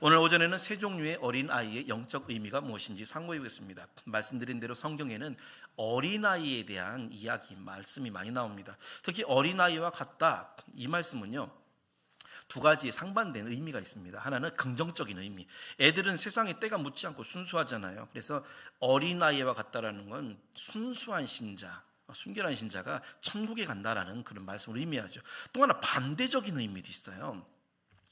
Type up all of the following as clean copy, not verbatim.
오늘 오전에는 세 종류의 어린아이의 영적 의미가 무엇인지 상고해 보겠습니다. 말씀드린 대로 성경에는 어린아이에 대한 말씀이 많이 나옵니다. 특히 어린아이와 같다, 이 말씀은요, 두 가지 상반된 의미가 있습니다. 하나는 긍정적인 의미. 애들은 세상에 때가 묻지 않고 순수하잖아요. 그래서 어린아이와 같다라는 건 순수한 신자, 순결한 신자가 천국에 간다라는 그런 말씀을 의미하죠. 또 하나 반대적인 의미도 있어요.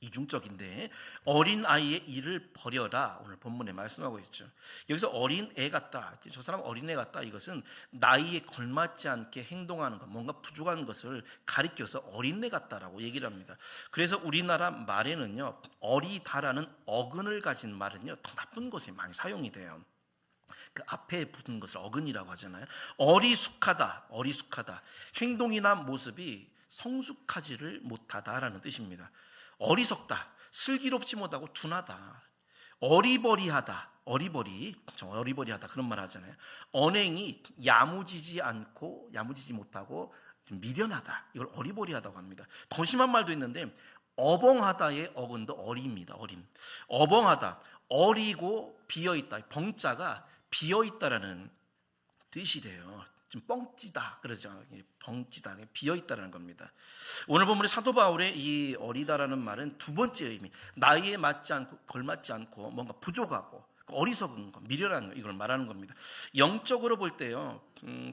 이중적인데, 어린아이의 일을 버려라, 오늘 본문에 말씀하고 있죠. 여기서 어린애 같다, 저 사람 어린애 같다, 이것은 나이에 걸맞지 않게 행동하는 것, 뭔가 부족한 것을 가리켜서 어린애 같다라고 얘기를 합니다. 그래서 우리나라 말에는요, 어리다라는 어근을 가진 말은요, 더 나쁜 것에 많이 사용이 돼요. 그 앞에 붙은 것을 어근이라고 하잖아요. 어리숙하다, 행동이나 모습이 성숙하지를 못하다라는 뜻입니다. 어리석다, 슬기롭지 못하고 둔하다. 어리버리하다, 어리버리하다, 그런 말 하잖아요. 언행이 야무지지 못하고 좀 미련하다, 이걸 어리버리하다고 합니다. 더 심한 말도 있는데, 어벙하다의 어근도 어리입니다. 어벙하다, 어리고 비어있다, 벙자가 비어있다라는 뜻이 돼요. 좀 뻥찌다 그러죠. 벙찌다, 비어있다라는 겁니다. 오늘 본문의 사도 바울의 이 어리다라는 말은 두 번째 의미, 나이에 맞지 않고 걸맞지 않고 뭔가 부족하고 어리석은 거, 미련한 거, 이걸 말하는 겁니다. 영적으로 볼 때요,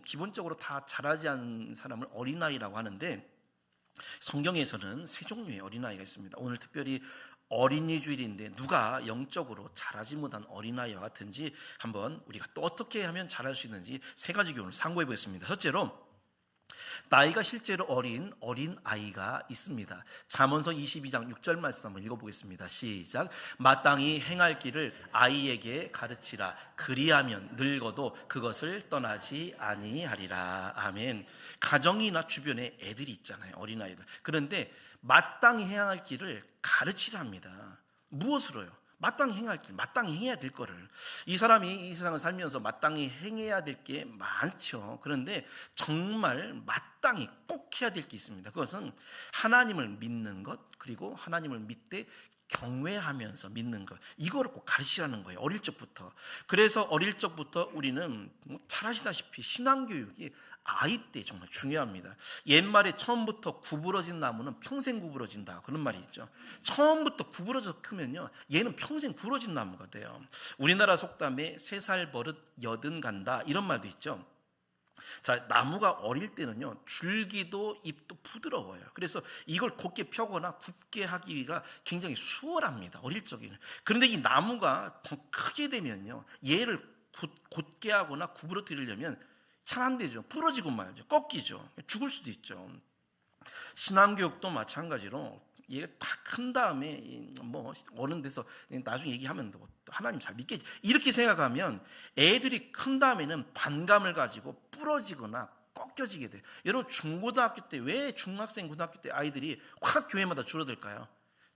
기본적으로 다 자라지 않은 사람을 어린아이라고 하는데, 성경에서는 세 종류의 어린아이가 있습니다. 오늘 특별히 어린이 주일인데 누가 영적으로 자라지 못한 어린아이와 같은지 한번 우리가 또 어떻게 하면 자랄 수 있는지 세 가지 교훈을 상고해 보겠습니다. 첫째로, 나이가 실제로 어린 아이가 있습니다. 잠언서 22장 6절 말씀 한번 읽어보겠습니다. 시작. 마땅히 행할 길을 아이에게 가르치라. 그리하면 늙어도 그것을 떠나지 아니하리라. 아멘. 가정이나 주변에 애들이 있잖아요, 어린아이들. 그런데 마땅히 행할 길을 가르치랍니다. 무엇으로요? 마땅히 행할 길, 마땅히 해야 될 거를. 이 사람이 이 세상을 살면서 마땅히 행해야 될 게 많죠. 그런데 정말 마땅히 꼭 해야 될 게 있습니다. 그것은 하나님을 믿는 것, 그리고 하나님을 믿되 경외하면서 믿는 것, 이거를 꼭 가르치라는 거예요, 어릴 적부터. 그래서 어릴 적부터 우리는 잘 아시다시피 신앙교육이 아이 때 정말 중요합니다. 옛말에 처음부터 구부러진 나무는 평생 구부러진다, 그런 말이 있죠. 처음부터 구부러져서 크면요, 얘는 평생 구부러진 나무가 돼요. 우리나라 속담에 3살 버릇 80 간다, 이런 말도 있죠. 자, 나무가 어릴 때는요, 줄기도 잎도 부드러워요. 그래서 이걸 곧게 펴거나 굽게 하기가 굉장히 수월합니다, 어릴 적에는. 그런데 이 나무가 더 크게 되면요, 얘를 곧게 하거나 구부러뜨리려면 잘 안 되죠. 부러지고 말죠. 꺾이죠. 죽을 수도 있죠. 신앙교육도 마찬가지로 얘가 다 큰 다음에 뭐 어른 돼서 나중에 얘기하면 하나님 잘 믿겠지, 이렇게 생각하면 애들이 큰 다음에는 반감을 가지고 부러지거나 꺾여지게 돼요. 여러분, 중고등학교 때, 왜 중학생 고등학교 때 아이들이 확 교회마다 줄어들까요?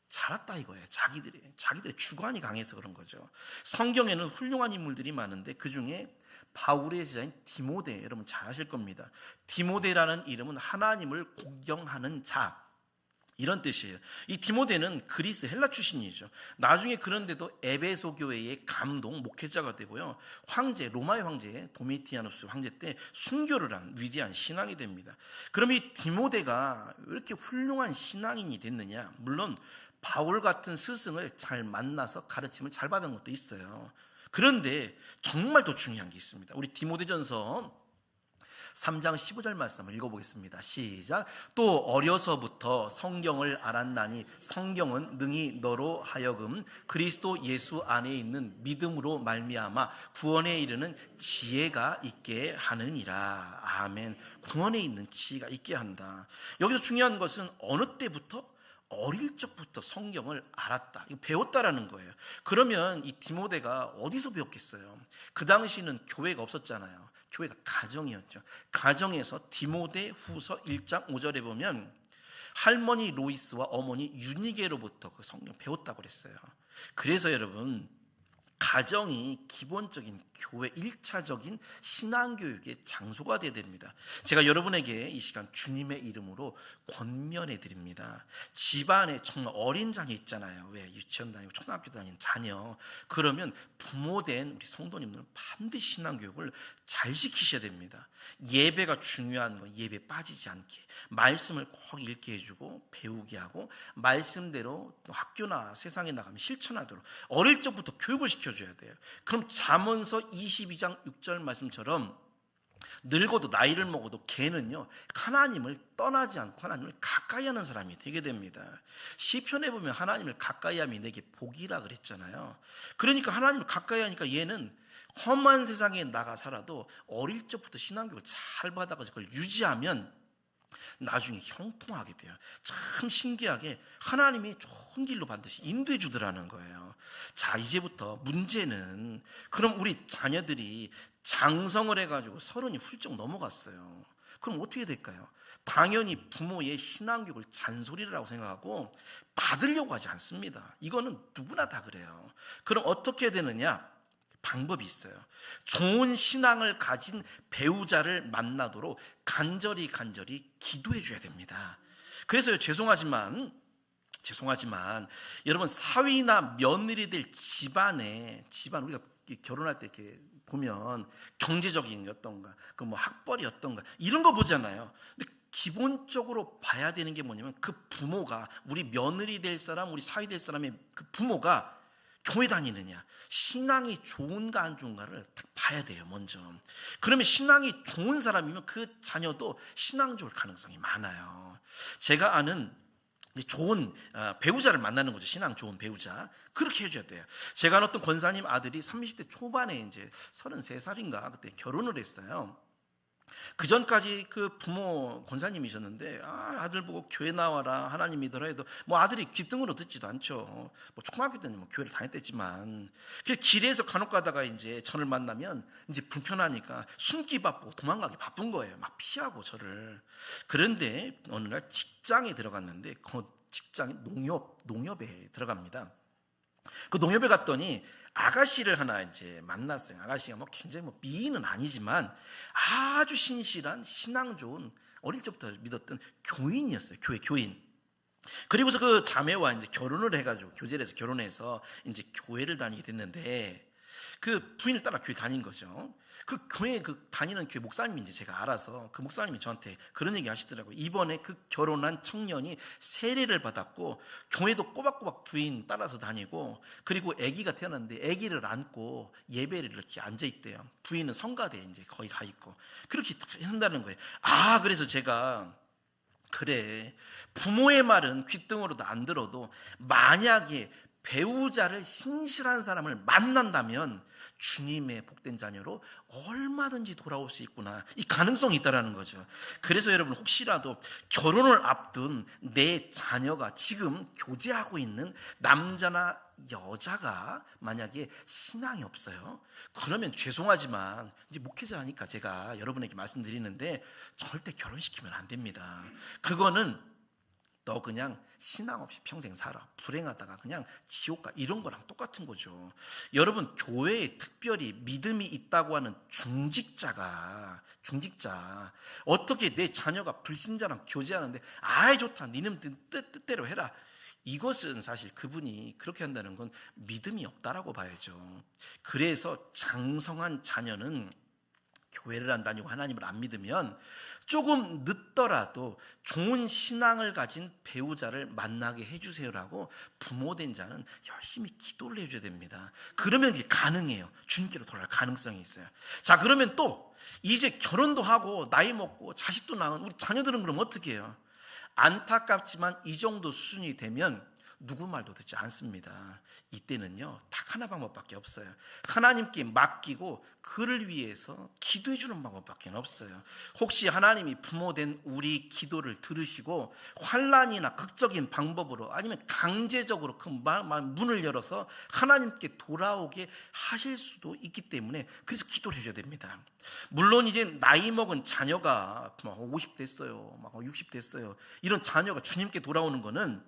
자랐다 이거예요. 자기들의 주관이 강해서 그런 거죠. 성경에는 훌륭한 인물들이 많은데 그중에 바울의 제자인 디모데, 여러분 잘 아실 겁니다. 디모데라는 이름은 하나님을 공경하는 자, 이런 뜻이에요. 이 디모데는 그리스 헬라 출신이죠. 나중에 그런데도 에베소 교회의 감동 목회자가 되고요, 로마의 황제 도미티아누스 황제 때 순교를 한 위대한 신앙이 됩니다. 그럼 이 디모데가 왜 이렇게 훌륭한 신앙인이 됐느냐? 물론 바울 같은 스승을 잘 만나서 가르침을 잘 받은 것도 있어요. 그런데 정말 더 중요한 게 있습니다. 우리 디모데전서 3장 15절 말씀을 읽어보겠습니다. 시작. 또 어려서부터 성경을 알았나니 성경은 능히 너로 하여금 그리스도 예수 안에 있는 믿음으로 말미암아 구원에 이르는 지혜가 있게 하느니라. 아멘. 구원에 있는 지혜가 있게 한다. 여기서 중요한 것은 어느 때부터? 어릴 적부터 성경을 알았다, 배웠다라는 거예요. 그러면 이 디모데가 어디서 배웠겠어요? 그 당시는 교회가 없었잖아요. 교회가 가정이었죠. 가정에서 디모데 후서 1장 5절에 보면 할머니 로이스와 어머니 유니게로부터 그 성경 배웠다고 그랬어요. 그래서 여러분, 가정이 기본적인 교회 1차적인 신앙교육의 장소가 되어야 됩니다. 제가 여러분에게 이 시간 주님의 이름으로 권면해 드립니다. 집안에 정말 어린 자녀 있잖아요. 왜? 유치원 다니고 초등학교 다니는 자녀. 그러면 부모된 우리 성도님들은 반드시 신앙교육을 잘 시키셔야 됩니다. 예배가 중요한 건 예배 빠지지 않게, 말씀을 꼭 읽게 해주고 배우게 하고, 말씀대로 학교나 세상에 나가면 실천하도록 어릴 적부터 교육을 시켜줘야 돼요. 그럼 잠언서 22장 6절 말씀처럼 늙어도 나이를 먹어도 걔는요 하나님을 떠나지 않고 하나님을 가까이 하는 사람이 되게 됩니다. 시편에 보면 하나님을 가까이 함이 내게 복이라 그랬잖아요. 그러니까 하나님을 가까이 하니까 얘는 험한 세상에 나가 살아도 어릴 적부터 신앙교육을 잘 받아가지고 그걸 유지하면 나중에 형통하게 돼요. 참 신기하게 하나님이 좋은 길로 반드시 인도해 주더라는 거예요. 자, 이제부터 문제는 그럼 우리 자녀들이 장성을 해가지고 30이 훌쩍 넘어갔어요. 그럼 어떻게 될까요? 당연히 부모의 신앙교육을 잔소리라고 생각하고 받으려고 하지 않습니다. 이거는 누구나 다 그래요. 그럼 어떻게 되느냐? 방법이 있어요. 좋은 신앙을 가진 배우자를 만나도록 간절히 기도해 줘야 됩니다. 그래서 죄송하지만 여러분 사위나 며느리 될 집안 우리가 결혼할 때 이렇게 보면 경제적인 어떤가, 그 뭐 학벌이 어떤가 이런 거 보잖아요. 근데 기본적으로 봐야 되는 게 뭐냐면 그 부모가, 우리 며느리 될 사람, 우리 사위 될 사람의 그 부모가 교회 다니느냐, 신앙이 좋은가 안 좋은가를 봐야 돼요. 먼저. 그러면 신앙이 좋은 사람이면 그 자녀도 신앙 좋을 가능성이 많아요. 제가 아는 좋은 배우자를 만나는 거죠. 신앙 좋은 배우자. 그렇게 해줘야 돼요. 제가 아는 어떤 권사님 아들이 30대 초반에 이제 33살인가 그때 결혼을 했어요. 그 전까지 그 부모 권사님이셨는데 아들 보고 교회 나와라 하나님 믿어라 해도 뭐 아들이 귀등으로 듣지도 않죠. 뭐 초등학교 때는 뭐 교회를 다녔댔지만 그 길에서 간혹 가다가 이제 저를 만나면 이제 불편하니까 숨기 바쁘고 도망가기 바쁜 거예요. 막 피하고 저를. 그런데 어느 날 직장에 들어갔는데 그 직장이 농협에 들어갑니다. 그 농협에 갔더니 아가씨를 하나 이제 만났어요. 아가씨가 뭐 굉장히 뭐 미인은 아니지만 아주 신실한 신앙 좋은 어릴 적부터 믿었던 교인이었어요. 교인. 그리고서 그 자매와 이제 결혼을 해가지고 교제를 해서 결혼해서 이제 교회를 다니게 됐는데 그 부인을 따라 교회 다닌 거죠. 그 교회 다니는 교회 목사님인지 제가 알아서 그 목사님이 저한테 그런 얘기 하시더라고요. 이번에 그 결혼한 청년이 세례를 받았고 교회도 꼬박꼬박 부인 따라서 다니고 그리고 아기가 태어났는데 아기를 안고 예배를 이렇게 앉아 있대요. 부인은 성가대에 이제 거의 가 있고 그렇게 한다는 거예요. 그래서 제가 그래, 부모의 말은 귓등으로도 안 들어도 만약에 배우자를 신실한 사람을 만난다면 주님의 복된 자녀로 얼마든지 돌아올 수 있구나, 이 가능성이 있다는 거죠. 그래서 여러분 혹시라도 결혼을 앞둔 내 자녀가 지금 교제하고 있는 남자나 여자가 만약에 신앙이 없어요, 그러면 죄송하지만 이제 목회자니까 제가 여러분에게 말씀드리는데 절대 결혼시키면 안 됩니다. 그거는 너 그냥 신앙 없이 평생 살아, 불행하다가 그냥 지옥 가, 이런 거랑 똑같은 거죠. 여러분 교회에 특별히 믿음이 있다고 하는 중직자 어떻게 내 자녀가 불신자랑 교제하는데 좋다, 니는 뜻대로 해라, 이것은 사실 그분이 그렇게 한다는 건 믿음이 없다라고 봐야죠. 그래서 장성한 자녀는 교회를 안 다니고 하나님을 안 믿으면 조금 늦더라도 좋은 신앙을 가진 배우자를 만나게 해주세요라고 부모된 자는 열심히 기도를 해줘야 됩니다. 그러면 이게 가능해요. 주님께로 돌아갈 가능성이 있어요. 자, 그러면 또 이제 결혼도 하고 나이 먹고 자식도 낳은 우리 자녀들은 그럼 어떻게 해요? 안타깝지만 이 정도 수준이 되면 누구 말도 듣지 않습니다. 이때는요 딱 하나 방법밖에 없어요. 하나님께 맡기고 그를 위해서 기도해 주는 방법밖에 없어요. 혹시 하나님이 부모된 우리 기도를 들으시고 환난이나 극적인 방법으로 아니면 강제적으로 그 문을 열어서 하나님께 돌아오게 하실 수도 있기 때문에 그래서 기도를 해줘야 됩니다. 물론 이제 나이 먹은 자녀가 막 50 됐어요, 막 60 됐어요, 이런 자녀가 주님께 돌아오는 거는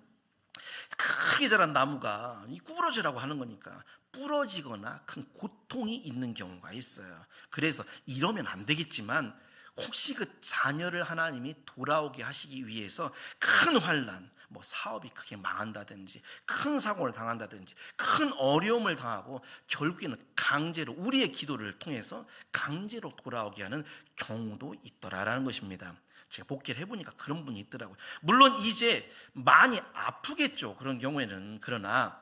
크게 자란 나무가 이 구부러지라고 하는 거니까 부러지거나 큰 고통이 있는 경우가 있어요. 그래서 이러면 안 되겠지만 혹시 그 자녀를 하나님이 돌아오게 하시기 위해서 큰 환난, 뭐 사업이 크게 망한다든지 큰 사고를 당한다든지 큰 어려움을 당하고 결국에는 강제로 우리의 기도를 통해서 강제로 돌아오게 하는 경우도 있더라라는 것입니다. 제가 복귀를 해보니까 그런 분이 있더라고요. 물론 이제 많이 아프겠죠, 그런 경우에는. 그러나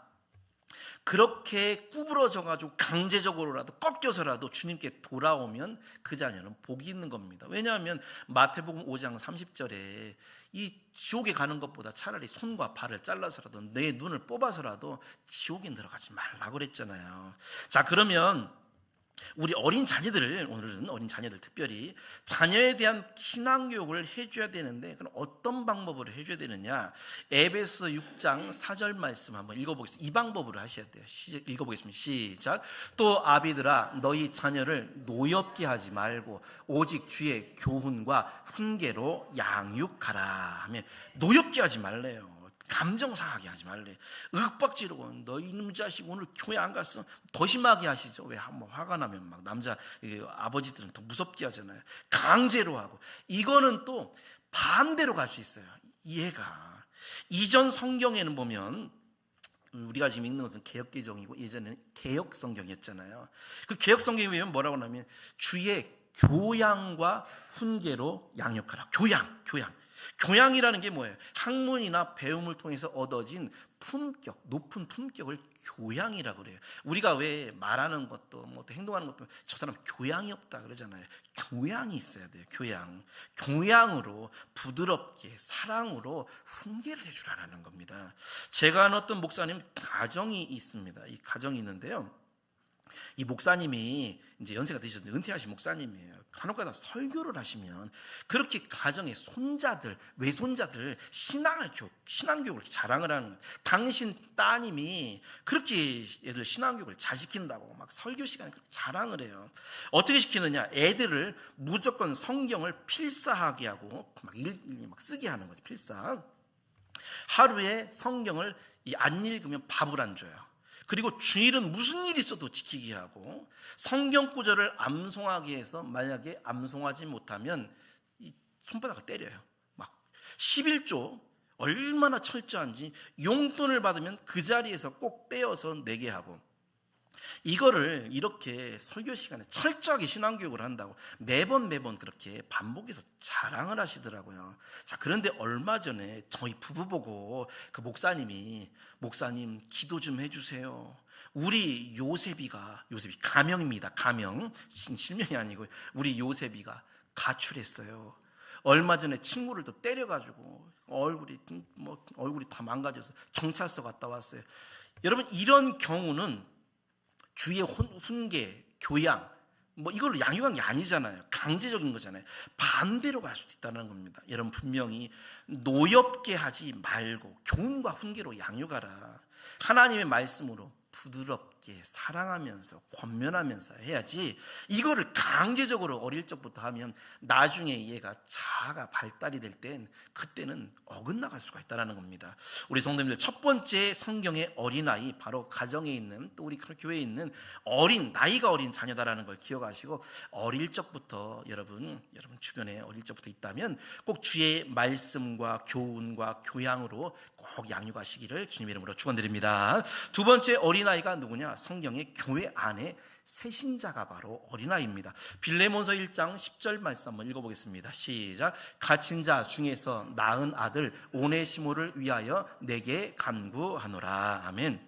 그렇게 구부러져 가지고 강제적으로라도 꺾여서라도 주님께 돌아오면 그 자녀는 복이 있는 겁니다. 왜냐하면 마태복음 5장 30절에 이 지옥에 가는 것보다 차라리 손과 발을 잘라서라도 내 눈을 뽑아서라도 지옥에 들어가지 말라고 그랬잖아요. 자, 그러면 우리 어린 자녀들을, 오늘은 어린 자녀들 특별히 자녀에 대한 신앙교육을 해줘야 되는데, 그럼 어떤 방법으로 해줘야 되느냐? 에베소 6장 4절 말씀 한번 읽어보겠습니다. 이 방법으로 하셔야 돼요. 읽어보겠습니다. 시작. 또 아비들아, 너희 자녀를 노엽게 하지 말고 오직 주의 교훈과 훈계로 양육하라 하면, 노엽게 하지 말래요. 감정 상하게 하지 말래. 윽박지르고 너 이놈 자식 오늘 교회 안 갔어? 더 심하게 하시죠. 왜 한번 화가 나면 막 남자 아버지들은 더 무섭게 하잖아요. 강제로 하고. 이거는 또 반대로 갈 수 있어요. 이해가. 이전 성경에는 보면, 우리가 지금 읽는 것은 개역개정이고 예전에는 개역성경이었잖아요. 그 개역성경에 보면 뭐라고 하냐면 주의 교양과 훈계로 양육하라. 교양. 교양이라는 게 뭐예요? 학문이나 배움을 통해서 얻어진 품격, 높은 품격을 교양이라고 그래요. 우리가 왜 말하는 것도 뭐 행동하는 것도 저 사람 교양이 없다 그러잖아요. 교양이 있어야 돼요. 교양으로 부드럽게 사랑으로 훈계를 해주라는 겁니다. 제가 아는 어떤 목사님 가정이 있습니다. 이 가정이 있는데요, 이 목사님이 이제 연세가 드셨는데 은퇴하신 목사님이에요. 간혹가다 설교를 하시면 그렇게 가정의 손자들, 외손자들 신앙교육을 자랑을 하는 거예요. 당신 따님이 그렇게 애들 신앙교육을 잘 시킨다고 막 설교 시간에 자랑을 해요. 어떻게 시키느냐? 애들을 무조건 성경을 필사하게 하고 막 쓰게 하는 거죠. 필사. 하루에 성경을 안 읽으면 밥을 안 줘요. 그리고 주일은 무슨 일이 있어도 지키게 하고, 성경 구절을 암송하게 해서 만약에 암송하지 못하면 이 손바닥을 때려요. 막 11조 얼마나 철저한지, 용돈을 받으면 그 자리에서 꼭 떼어서 내게 하고, 이거를 이렇게 설교 시간에 철저하게 신앙교육을 한다고 매번 그렇게 반복해서 자랑을 하시더라고요. 자, 그런데 얼마 전에 저희 부부 보고 그 목사님 기도 좀 해주세요. 우리 요셉이 가명입니다. 가명, 실명이 아니고 우리 요셉이가 가출했어요. 얼마 전에 친구를 때려가지고 얼굴이 다 망가져서 경찰서 갔다 왔어요. 여러분, 이런 경우는 주의 훈계, 교양, 이걸로 양육한 게 아니잖아요. 강제적인 거잖아요. 반대로 갈 수도 있다는 겁니다. 여러분, 분명히 노엽게 하지 말고 교훈과 훈계로 양육하라. 하나님의 말씀으로 부드럽게 사랑하면서 권면하면서 해야지, 이거를 강제적으로 어릴 적부터 하면 나중에 얘가 자아가 발달이 될 땐 그때는 어긋나갈 수가 있다는 겁니다. 우리 성도님들, 첫 번째 성경의 어린아이, 바로 가정에 있는, 또 우리 교회에 있는 나이가 어린 자녀다라는 걸 기억하시고, 어릴 적부터 여러분 주변에 어릴 적부터 있다면 꼭 주의 말씀과 교훈과 교양으로 꼭 양육하시기를 주님의 이름으로 축원드립니다. 두 번째 어린아이가 누구냐? 성경의 교회 안에 새신자가 바로 어린아이입니다. 빌레몬서 1장 10절 말씀 한번 읽어보겠습니다. 시작. 갇힌 자 중에서 낳은 아들 오네시모를 위하여 내게 간구하노라. 아멘.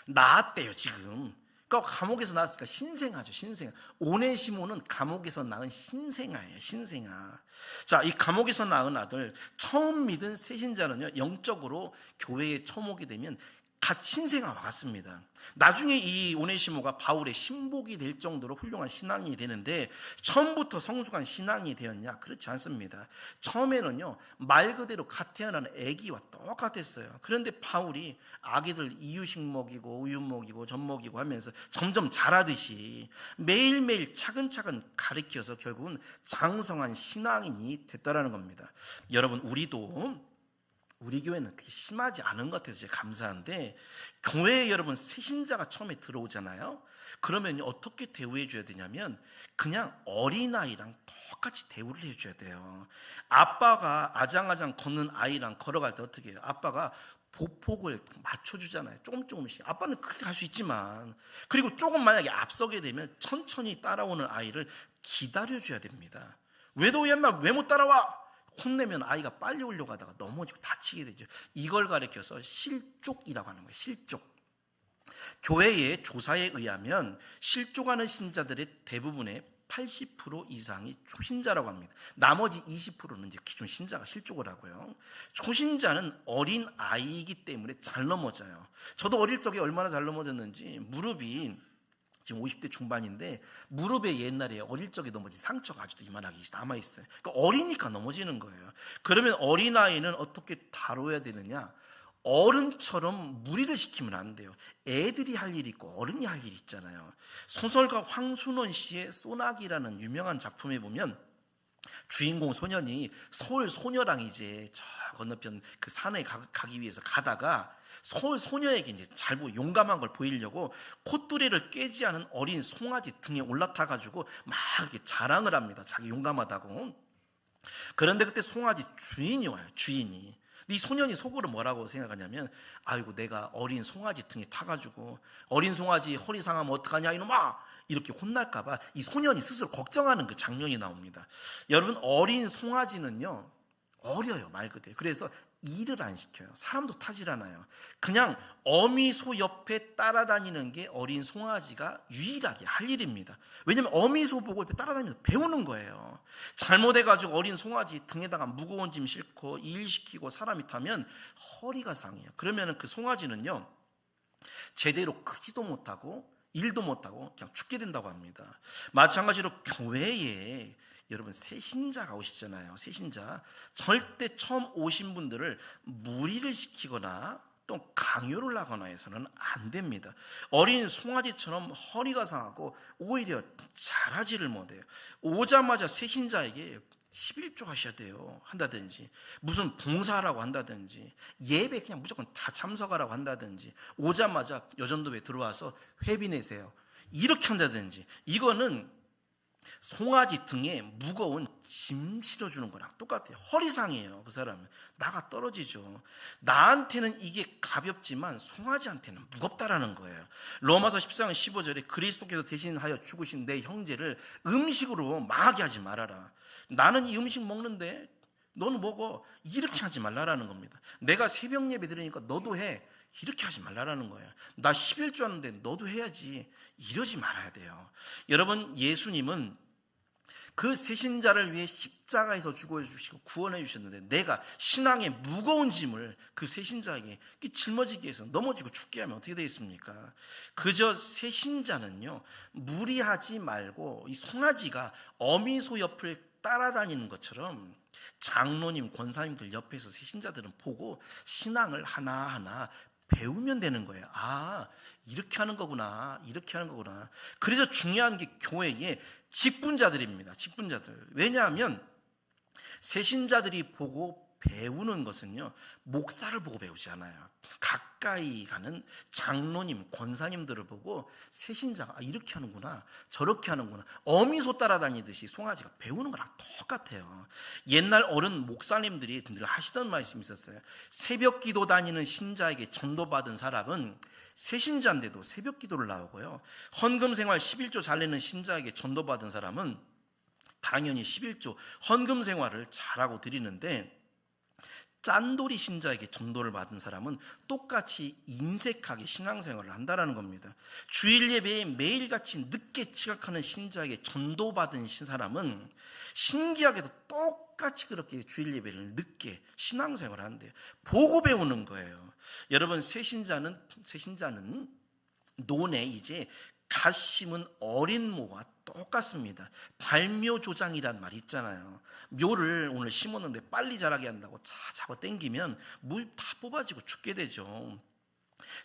낳았대요. 지금 감옥에서 나왔으니까 신생아죠. 신생아. 오네시모는 감옥에서 낳은 신생아예요. 신생아. 자, 이 감옥에서 낳은 아들, 처음 믿은 새신자는요, 영적으로 교회에 처음 오게 되면 갓 신생아와 같습니다. 나중에 이 오네시모가 바울의 신복이 될 정도로 훌륭한 신앙이 되는데, 처음부터 성숙한 신앙이 되었냐? 그렇지 않습니다. 처음에는요, 말 그대로 갓 태어난 아기와 똑같았어요. 그런데 바울이 아기들 이유식 먹이고 우유 먹이고 젖 먹이고 하면서 점점 자라듯이 매일매일 차근차근 가르쳐서 결국은 장성한 신앙인이 됐다라는 겁니다. 여러분, 우리도 우리 교회는 그게 심하지 않은 것 같아서 제가 감사한데, 교회에 여러분 새신자가 처음에 들어오잖아요. 그러면 어떻게 대우해 줘야 되냐면 그냥 어린아이랑 똑같이 대우를 해줘야 돼요. 아빠가 아장아장 걷는 아이랑 걸어갈 때 어떻게 해요? 아빠가 보폭을 맞춰주잖아요. 조금씩. 아빠는 크게 갈 수 있지만, 그리고 조금 만약에 앞서게 되면 천천히 따라오는 아이를 기다려줘야 됩니다. 왜 못 따라와? 혼내면 아이가 빨리 오려고 하다가 넘어지고 다치게 되죠. 이걸 가리켜서 실족이라고 하는 거예요. 실족. 교회의 조사에 의하면 실족하는 신자들의 대부분의 80% 이상이 초신자라고 합니다. 나머지 20%는 이제 기존 신자가 실족을 하고요. 초신자는 어린 아이이기 때문에 잘 넘어져요. 저도 어릴 적에 얼마나 잘 넘어졌는지, 무릎이 지금 50대 중반인데 무릎에 옛날에 어릴 적에 넘어진 상처가 아직도 이만하게 남아있어요. 그러니까 어리니까 넘어지는 거예요. 그러면 어린아이는 어떻게 다뤄야 되느냐? 어른처럼 무리를 시키면 안 돼요. 애들이 할 일이 있고 어른이 할 일이 있잖아요. 소설가 황순원 씨의 소나기라는 유명한 작품에 보면 주인공 소년이 서울 소녀랑 이제 저 건너편 그 산에 가기 위해서 가다가 서울 소녀에게 이제 잘 보고 용감한 걸 보이려고 콧뚜레를 깨지 않은 어린 송아지 등에 올라타가지고 막 이렇게 자랑을 합니다. 자기 용감하다고. 그런데 그때 송아지 주인이 와요. 주인이. 이 소년이 속으로 뭐라고 생각하냐면, 아이고 내가 어린 송아지 등에 타가지고 어린 송아지 허리 상하면 어떡하냐 이놈아, 이렇게 혼날까봐 이 소년이 스스로 걱정하는 그 장면이 나옵니다. 여러분, 어린 송아지는요 어려요, 말 그대로. 그래서 일을 안 시켜요. 사람도 타질 않아요. 그냥 어미소 옆에 따라다니는 게 어린 송아지가 유일하게 할 일입니다. 왜냐하면 어미소 보고 옆에 따라다니면서 배우는 거예요. 잘못해가지고 어린 송아지 등에다가 무거운 짐 싣고 일시키고 사람이 타면 허리가 상해요. 그러면 그 송아지는요 제대로 크지도 못하고 일도 못하고 그냥 죽게 된다고 합니다. 마찬가지로 교회에 여러분 새신자가 오시잖아요. 새신자, 절대 처음 오신 분들을 무리를 시키거나 또 강요를 하거나 해서는 안 됩니다. 어린 송아지처럼 허리가 상하고 오히려 잘하지를 못해요. 오자마자 새신자에게 11조 하셔야 돼요 한다든지, 무슨 봉사하라고 한다든지, 예배 그냥 무조건 다 참석하라고 한다든지, 오자마자 여전도에 들어와서 회비 내세요 이렇게 한다든지, 이거는 송아지 등에 무거운 짐 실어주는 거랑 똑같아요. 허리상이에요. 그 사람은 나가 떨어지죠. 나한테는 이게 가볍지만 송아지한테는 무겁다라는 거예요. 로마서 14장 15절에 그리스도께서 대신하여 죽으신 내 형제를 음식으로 망하게 하지 말아라. 나는 이 음식 먹는데 너는 먹어, 이렇게 하지 말라라는 겁니다. 내가 새벽 예배 드리니까 너도 해, 이렇게 하지 말라라는 거예요. 나 11조 하는데 너도 해야지, 이러지 말아야 돼요. 여러분, 예수님은 그 새신자를 위해 십자가에서 죽어주시고 구원해 주셨는데, 내가 신앙의 무거운 짐을 그 새신자에게 짊어지기 위해서 넘어지고 죽게 하면 어떻게 되겠습니까? 그저 새신자는요 무리하지 말고 이 송아지가 어미소 옆을 따라다니는 것처럼 장로님, 권사님들 옆에서 새신자들은 보고 신앙을 하나하나 배우면 되는 거예요. 아, 이렇게 하는 거구나, 이렇게 하는 거구나. 그래서 중요한 게 교회의 직분자들입니다. 직분자들. 왜냐하면 새신자들이 보고 배우는 것은요 목사를 보고 배우지 않아요. 가까이 가는 장로님, 권사님들을 보고 새신자가 이렇게 하는구나, 저렇게 하는구나, 어미소 따라다니듯이 송아지가 배우는 거랑 똑같아요. 옛날 어른 목사님들이 늘 하시던 말씀이 있었어요. 새벽 기도 다니는 신자에게 전도받은 사람은 새신자인데도 새벽 기도를 나오고요, 헌금 생활 11조 잘 내는 신자에게 전도받은 사람은 당연히 11조 헌금 생활을 잘하고 드리는데, 짠돌이 신자에게 전도를 받은 사람은 똑같이 인색하게 신앙생활을 한다는 겁니다. 주일 예배에 매일같이 늦게 지각하는 신자에게 전도받은 사람은 신기하게도 똑같이 그렇게 주일 예배를 늦게 신앙생활을 한대요. 보고 배우는 거예요. 여러분, 새신자는 논에 이제 갓 심은 어린 모와 똑같습니다. 발묘조장이란 말이 있잖아요. 묘를 오늘 심었는데 빨리 자라게 한다고 차 잡아 당기면 물 다 뽑아지고 죽게 되죠.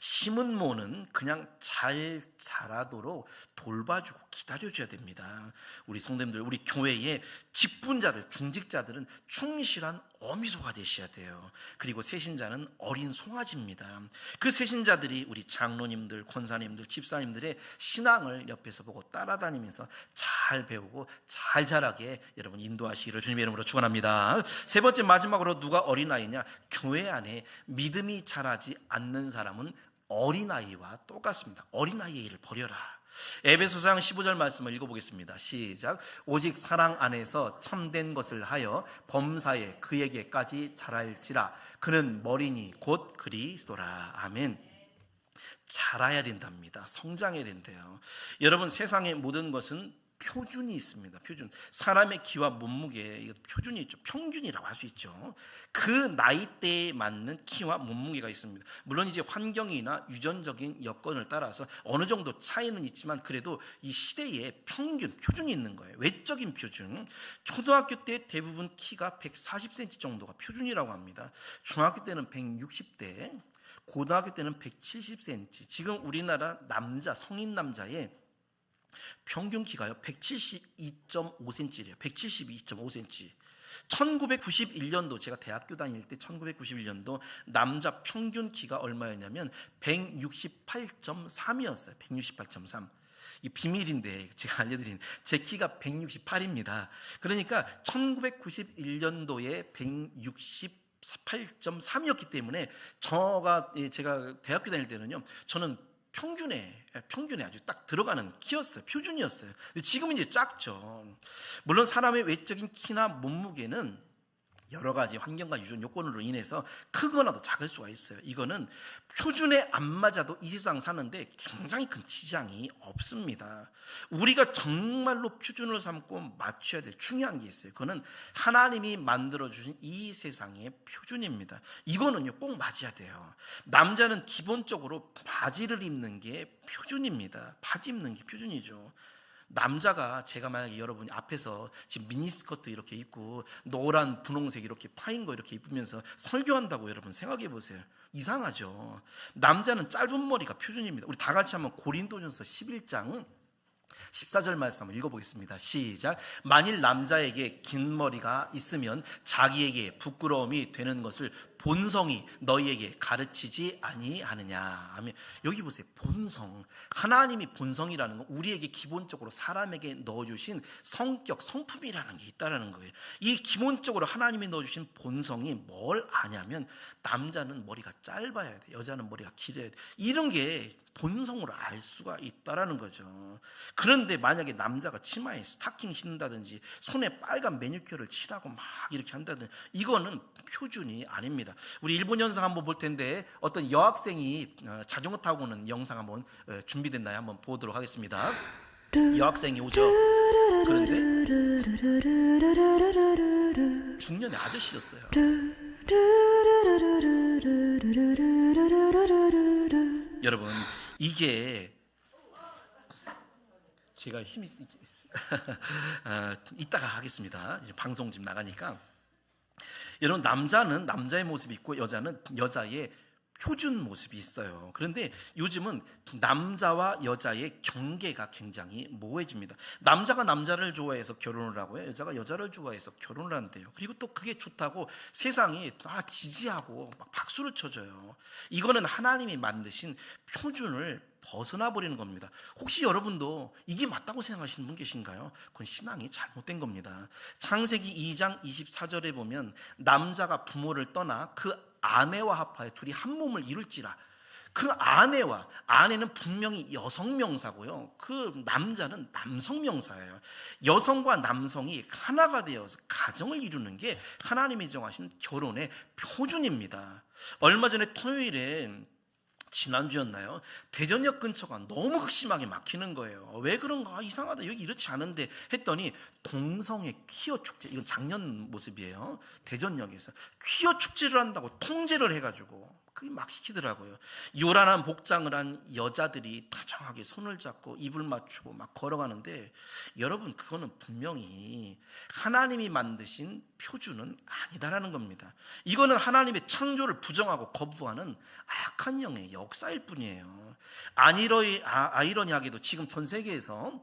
심은 모는 그냥 잘 자라도록 돌봐주고 기다려줘야 됩니다. 우리 성도님들, 우리 교회의 직분자들, 중직자들은 충실한 어미소가 되셔야 돼요. 그리고 세신자는 어린 송아지입니다. 그 세신자들이 우리 장로님들, 권사님들, 집사님들의 신앙을 옆에서 보고 따라다니면서 잘 배우고 잘 자라게 여러분 인도하시기를 주님의 이름으로 축원합니다. 세 번째, 마지막으로 누가 어린아이냐? 교회 안에 믿음이 자라지 않는 사람은 어린아이와 똑같습니다. 어린아이의 일을 버려라. 에베소서 15절 말씀을 읽어보겠습니다. 시작. 오직 사랑 안에서 참된 것을 하여 범사에 그에게까지 자랄지라. 그는 머리니 곧 그리스도라. 아멘. 자라야 된답니다. 성장해야 된대요. 여러분, 세상의 모든 것은 표준이 있습니다. 표준. 사람의 키와 몸무게, 표준이 있죠. 평균이라고 할 수 있죠. 그 나이대에 맞는 키와 몸무게가 있습니다. 물론 이제 환경이나 유전적인 여건을 따라서 어느 정도 차이는 있지만 그래도 이 시대에 평균, 표준이 있는 거예요. 외적인 표준. 초등학교 때 대부분 키가 140cm 정도가 표준이라고 합니다. 중학교 때는 160대, 고등학교 때는 170cm. 지금 우리나라 남자, 성인 남자의 평균 키가요 172.5cm래요. 172.5cm. 1991년도 제가 대학교 다닐 때 1991년도 남자 평균 키가 얼마였냐면 168.3이었어요. 168.3. 이 비밀인데 제가 알려드린 제 키가 168입니다. 그러니까 1991년도에 168.3이었기 때문에 제가 대학교 다닐 때는요, 저는 평균에 아주 딱 들어가는 키였어요. 표준이었어요. 근데 지금은 이제 작죠. 물론 사람의 외적인 키나 몸무게는 여러 가지 환경과 유전 요건으로 인해서 크거나 더 작을 수가 있어요. 이거는 표준에 안 맞아도 이 세상 사는데 굉장히 큰 지장이 없습니다. 우리가 정말로 표준을 삼고 맞춰야 될 중요한 게 있어요. 그거는 하나님이 만들어주신 이 세상의 표준입니다. 이거는요 꼭 맞아야 돼요. 남자는 기본적으로 바지를 입는 게 표준입니다. 바지 입는 게 표준이죠. 남자가, 제가 만약에 여러분이 앞에서 지금 미니스커트 이렇게 입고 노란 분홍색 이렇게 파인 거 이렇게 입으면서 설교한다고 여러분 생각해 보세요. 이상하죠. 남자는 짧은 머리가 표준입니다. 우리 다 같이 한번 고린도전서 11장 14절 말씀 한번 읽어보겠습니다. 시작. 만일 남자에게 긴 머리가 있으면 자기에게 부끄러움이 되는 것을 본성이 너희에게 가르치지 아니하느냐. 아멘. 여기 보세요. 본성. 하나님이 본성이라는 건 우리에게 기본적으로 사람에게 넣어주신 성격, 성품이라는 게 있다는 거예요. 이 기본적으로 하나님이 넣어주신 본성이 뭘 아냐면 남자는 머리가 짧아야 돼. 여자는 머리가 길어야 돼. 이런 게 본성으로 알 수가 있다라는 거죠. 그런데 만약에 남자가 치마에 스타킹 신는다든지 손에 빨간 매니큐어를 칠하고 막 이렇게 한다든지 이거는 표준이 아닙니다. 우리 일본 영상 한번 볼 텐데 어떤 여학생이 자전거 타고 오는 영상 한번 준비됐나요? 한번 보도록 하겠습니다. 여학생이 오죠. 그런데 중년의 아저씨였어요. 여러분, 이게 제가 힘이 이따가 하겠습니다. 이제 방송 지금 나가니까. 여러분, 남자는 남자의 모습이 있고 여자는 여자의 표준 모습이 있어요. 그런데 요즘은 남자와 여자의 경계가 굉장히 모호해집니다. 남자가 남자를 좋아해서 결혼을 하고요, 여자가 여자를 좋아해서 결혼을 한대요. 그리고 또 그게 좋다고 세상이 지지하고 막 박수를 쳐줘요. 이거는 하나님이 만드신 표준을 벗어나 버리는 겁니다. 혹시 여러분도 이게 맞다고 생각하시는 분 계신가요? 그건 신앙이 잘못된 겁니다. 창세기 2장 24절에 보면 남자가 부모를 떠나 그 아내와 합하여 둘이 한 몸을 이룰지라. 그 아내는 분명히 여성 명사고요, 그 남자는 남성 명사예요. 여성과 남성이 하나가 되어서 가정을 이루는 게 하나님이 정하신 결혼의 표준입니다. 얼마 전에 토요일에, 지난주였나요? 대전역 근처가 너무 극심하게 막히는 거예요. 왜 그런가? 이상하다. 여기 이렇지 않은데 했더니 동성애 퀴어 축제, 이건 작년 모습이에요. 대전역에서 퀴어 축제를 한다고 통제를 해가지고 그게 막 시키더라고요. 요란한 복장을 한 여자들이 다정하게 손을 잡고 입을 맞추고 막 걸어가는데, 여러분 그거는 분명히 하나님이 만드신 표준은 아니다라는 겁니다. 이거는 하나님의 창조를 부정하고 거부하는 악한 영의 역사일 뿐이에요. 아이러니하게도 지금 전 세계에서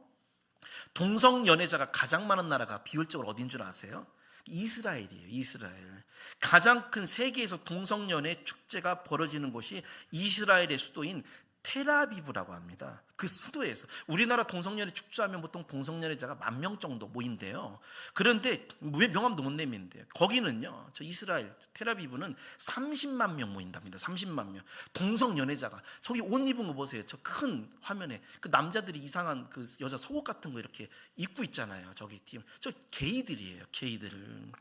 동성연애자가 가장 많은 나라가 비율적으로 어딘 줄 아세요? 이스라엘이에요. 이스라엘. 가장 큰 세계에서 동성연애 축제가 벌어지는 곳이 이스라엘의 수도인 텔아비브라고 합니다. 그 수도에서. 우리나라 동성연애 축제하면 보통 동성연애자가 10,000명 정도 모인대요. 그런데 왜 명함도 못 내민대요. 거기는요, 저 이스라엘 텔아비브는 30만 명 모인답니다. 30만 명. 동성연애자가. 저기 옷 입은 거 보세요. 저 큰 화면에 그 남자들이 이상한 그 여자 속옷 같은 거 이렇게 입고 있잖아요. 저기 팀. 저 게이들이에요. 게이들.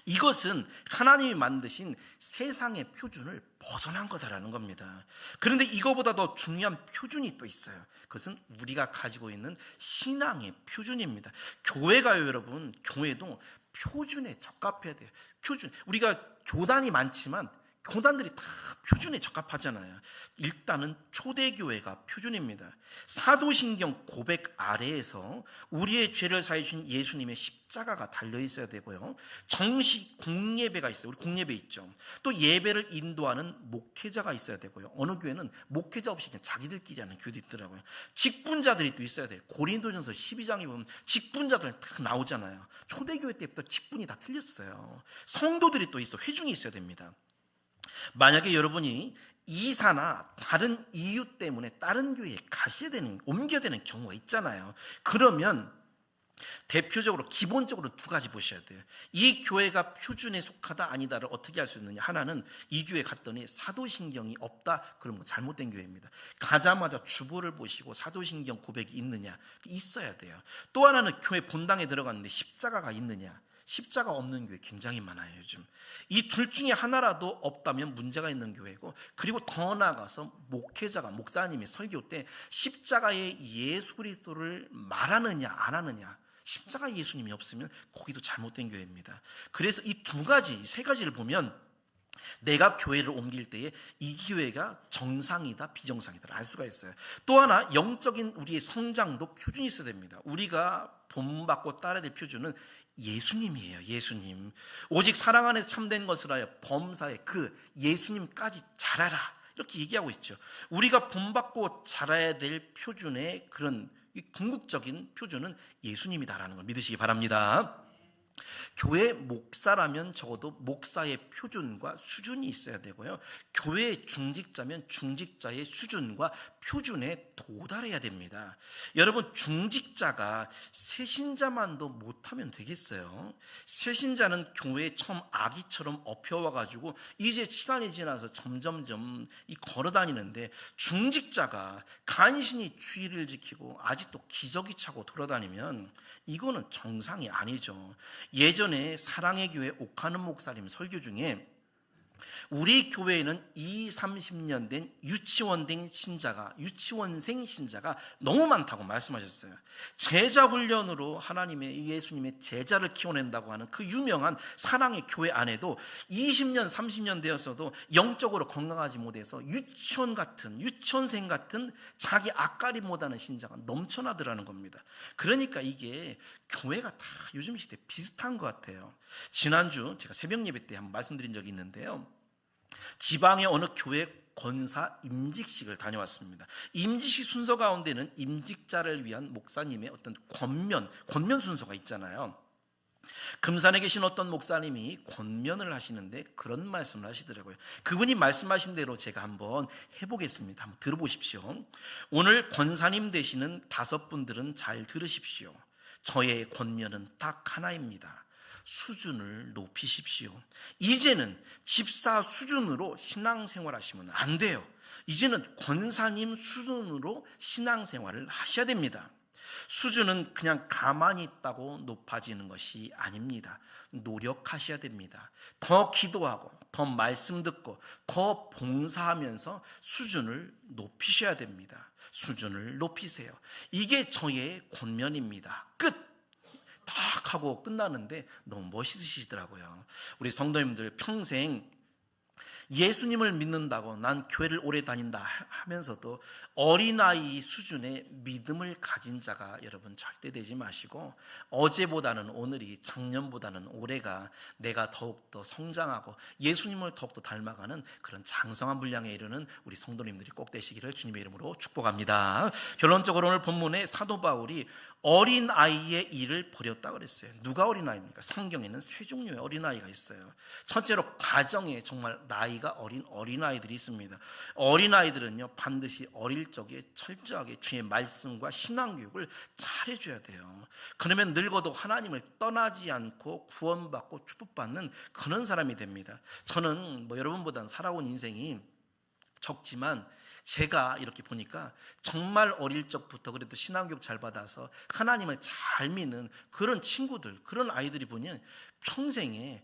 이것은 하나님이 만드신 세상의 표준을 벗어난 거다라는 겁니다. 그런데 이거보다 더 중요한 표준이 또 있어요. 그것은 우리가 가지고 있는 신앙의 표준입니다. 교회가요, 여러분, 교회도 표준에 적합해야 돼요. 표준. 우리가 교단이 많지만 교단들이 다 표준에 적합하잖아요. 일단은 초대교회가 표준입니다. 사도신경 고백 아래에서 우리의 죄를 사해 주신 예수님의 십자가가 달려 있어야 되고요. 정식 공예배가 있어요. 우리 공예배 있죠. 또 예배를 인도하는 목회자가 있어야 되고요. 어느 교회는 목회자 없이 그냥 자기들끼리 하는 교회도 있더라고요. 직분자들이 또 있어야 돼요. 고린도전서 12장에 보면 직분자들 다 나오잖아요. 초대교회 때부터 직분이 다 틀렸어요. 성도들이 또 있어. 회중이 있어야 됩니다. 만약에 여러분이 이사나 다른 이유 때문에 다른 교회에 옮겨야 되는 경우가 있잖아요. 그러면 대표적으로 기본적으로 두 가지 보셔야 돼요. 이 교회가 표준에 속하다 아니다를 어떻게 할 수 있느냐. 하나는 이 교회 갔더니 사도신경이 없다, 그러면 잘못된 교회입니다. 가자마자 주보를 보시고 사도신경 고백이 있느냐, 있어야 돼요. 또 하나는 교회 본당에 들어갔는데 십자가가 있느냐. 십자가 없는 교회 굉장히 많아요, 요즘. 이 둘 중에 하나라도 없다면 문제가 있는 교회고, 그리고 더 나아가서 목사님이 설교 때 십자가의 예수 그리스도를 말하느냐 안 하느냐, 십자가 예수님이 없으면 거기도 잘못된 교회입니다. 그래서 이 두 가지, 세 가지를 보면 내가 교회를 옮길 때에 이 교회가 정상이다 비정상이다 알 수가 있어요. 또 하나, 영적인 우리의 성장도 표준이 있어야 됩니다. 우리가 본받고 따라야 될 표준은 예수님이에요. 예수님. 오직 사랑 안에서 참된 것을 하여 범사에 그 예수님까지 자라라, 이렇게 얘기하고 있죠. 우리가 본받고 자라야 될 표준의 그런 궁극적인 표준은 예수님이다라는 걸 믿으시기 바랍니다. 교회 목사라면 적어도 목사의 표준과 수준이 있어야 되고요. 교회 중직자면 중직자의 수준과 표준에 도달해야 됩니다. 여러분, 중직자가 새신자만도 못하면 되겠어요? 새신자는 교회에 처음 아기처럼 업혀와가지고 이제 시간이 지나서 점점점 걸어다니는데, 중직자가 간신히 주의를 지키고 아직도 기저귀 차고 돌아다니면 이거는 정상이 아니죠. 예전에 사랑의 교회 옥하는 목사님 설교 중에 우리 교회에는 30년 된 유치원생 신자가 너무 많다고 말씀하셨어요. 제자 훈련으로 하나님의 예수님의 제자를 키워낸다고 하는 그 유명한 사랑의 교회 안에도 20년 30년 되었어도 영적으로 건강하지 못해서 유치원생 같은 자기 앞가림 못하는 신자가 넘쳐나더라는 겁니다. 그러니까 이게 교회가 다 요즘 시대 비슷한 것 같아요. 지난주 제가 새벽 예배 때 한번 말씀드린 적이 있는데요. 지방의 어느 교회 권사 임직식을 다녀왔습니다. 임직식 순서 가운데는 임직자를 위한 목사님의 어떤 권면 순서가 있잖아요. 금산에 계신 어떤 목사님이 권면을 하시는데 그런 말씀을 하시더라고요. 그분이 말씀하신 대로 제가 한번 해보겠습니다. 한번 들어보십시오. 오늘 권사님 되시는 5분들은 잘 들으십시오. 저의 권면은 딱 하나입니다. 수준을 높이십시오. 이제는 집사 수준으로 신앙생활 하시면 안 돼요. 이제는 권사님 수준으로 신앙생활을 하셔야 됩니다. 수준은 그냥 가만히 있다고 높아지는 것이 아닙니다. 노력하셔야 됩니다. 더 기도하고 더 말씀 듣고 더 봉사하면서 수준을 높이셔야 됩니다. 수준을 높이세요. 이게 저의 권면입니다. 끝! 딱 하고 끝나는데 너무 멋있으시더라고요. 우리 성도님들 평생 예수님을 믿는다고 난 교회를 오래 다닌다 하면서도 어린아이 수준의 믿음을 가진 자가 여러분 절대 되지 마시고, 어제보다는 오늘이, 작년보다는 올해가 내가 더욱더 성장하고 예수님을 더욱더 닮아가는 그런 장성한 분량에 이르는 우리 성도님들이 꼭 되시기를 주님의 이름으로 축복합니다. 결론적으로 오늘 본문에 사도 바울이 어린아이의 일을 버렸다고 그랬어요. 누가 어린아이입니까? 성경에는 세 종류의 어린아이가 있어요. 첫째로 가정에 정말 나이가 어린 어린아이들이 있습니다. 어린아이들은요, 반드시 어릴 적에 철저하게 주의 말씀과 신앙교육을 잘 해줘야 돼요. 그러면 늙어도 하나님을 떠나지 않고 구원받고 축복받는 그런 사람이 됩니다. 저는 여러분보다는 살아온 인생이 적지만 제가 이렇게 보니까 정말 어릴 적부터 그래도 신앙교육 잘 받아서 하나님을 잘 믿는 그런 친구들, 그런 아이들이 보면 평생에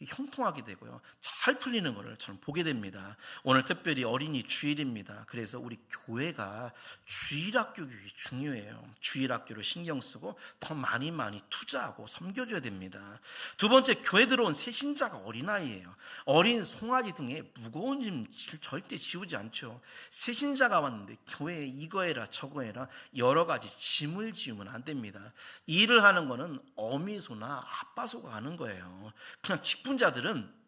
형통하게 되고요, 잘 풀리는 것을 저는 보게 됩니다. 오늘 특별히 어린이 주일입니다. 그래서 우리 교회가 주일학교 교육이 중요해요. 주일학교를 신경 쓰고 더 많이 투자하고 섬겨줘야 됩니다. 두 번째, 교회 들어온 새 신자가 어린아이예요. 어린 송아지 등에 무거운 짐 절대 지우지 않죠. 새 신자가 왔는데 교회에 이거 해라 저거 해라 여러 가지 짐을 지우면 안 됩니다. 일을 하는 거는 어미소나 아빠소가 하는 거예요. 그냥 직분자들은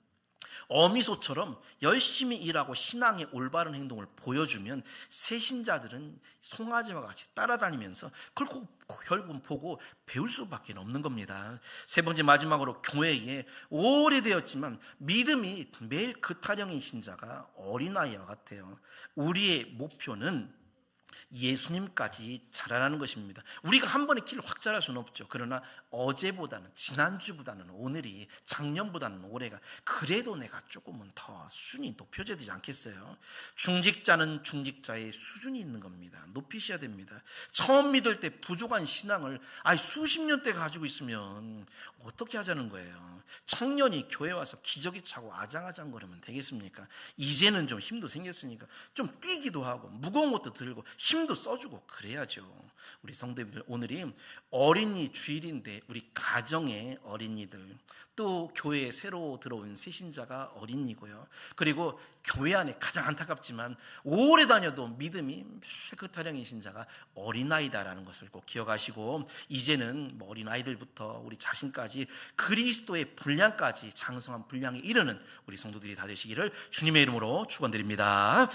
어미소처럼 열심히 일하고 신앙의 올바른 행동을 보여주면 새신자들은 송아지와 같이 따라다니면서 결국은 보고 배울 수밖에 없는 겁니다. 세 번째, 마지막으로 교회에 오래되었지만 믿음이 매일 그타령인 신자가 어린아이와 같아요. 우리의 목표는 예수님까지 자라나는 것입니다. 우리가 한 번에 키를 확 자랄 수는 없죠. 그러나 어제보다는, 지난주보다는 오늘이, 작년보다는 올해가 그래도 내가 조금은 더 수준이 높여져야 되지 않겠어요? 중직자는 중직자의 수준이 있는 겁니다. 높이셔야 됩니다. 처음 믿을 때 부족한 신앙을 수십 년대 가지고 있으면 어떻게 하자는 거예요? 청년이 교회 와서 기저귀 차고 아장아장 거리면 되겠습니까? 이제는 좀 힘도 생겼으니까 좀 뛰기도 하고 무거운 것도 들고 힘도 써주고 그래야죠. 우리 성도님들, 오늘이 어린이 주일인데 우리 가정의 어린이들, 또 교회에 새로 들어온 새신자가 어린이고요, 그리고 교회 안에 가장 안타깝지만 오래 다녀도 믿음이 매일 그타령인 신자가 어린아이다라는 것을 꼭 기억하시고, 이제는 어린아이들부터 우리 자신까지 그리스도의 분량까지, 장성한 분량에 이르는 우리 성도들이 다 되시기를 주님의 이름으로 축원드립니다.